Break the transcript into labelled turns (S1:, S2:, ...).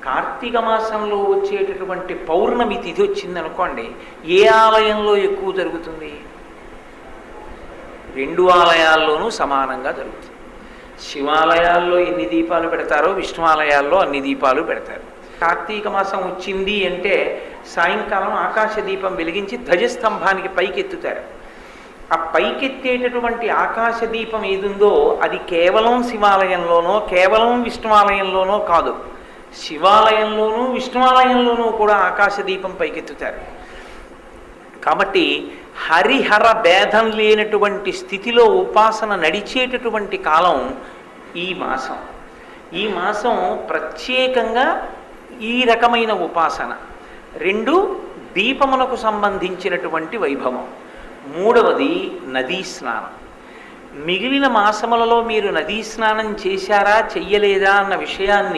S1: కార్తీక మాసంలో వచ్చేటటువంటి పౌర్ణమి తిథి వచ్చిందనుకోండి, ఏ ఆలయంలో ఎక్కువ జరుగుతుంది? రెండు ఆలయాల్లోనూ సమానంగా జరుగుతుంది. శివాలయాల్లో ఎన్ని దీపాలు పెడతారో విష్ణు ఆలయాల్లో అన్ని దీపాలు పెడతారు. కార్తీక మాసం వచ్చింది అంటే సాయంకాలం ఆకాశ దీపం వెలిగించి ధ్వజస్తంభానికి పైకెత్తుతారు. ఆ పైకెత్తేటటువంటి ఆకాశ దీపం ఏదుందో అది కేవలం శివాలయంలోనో కేవలం విష్ణువాలయంలోనో కాదు, శివాలయంలోనూ విష్ణువాలయంలోనూ కూడా ఆకాశ దీపం పైకెత్తుతారు. కాబట్టి హరిహర భేదం లేనటువంటి స్థితిలో ఉపాసన నడిచేటటువంటి కాలం ఈ మాసం. ఈ మాసం ప్రత్యేకంగా ఈ రకమైన ఉపాసన. రెండు, దీపమునకు సంబంధించినటువంటి వైభవం. మూడవది నదీ స్నానం. మిగిలిన మాసములలో మీరు నదీ స్నానం చేశారా చెయ్యలేదా అన్న విషయాన్ని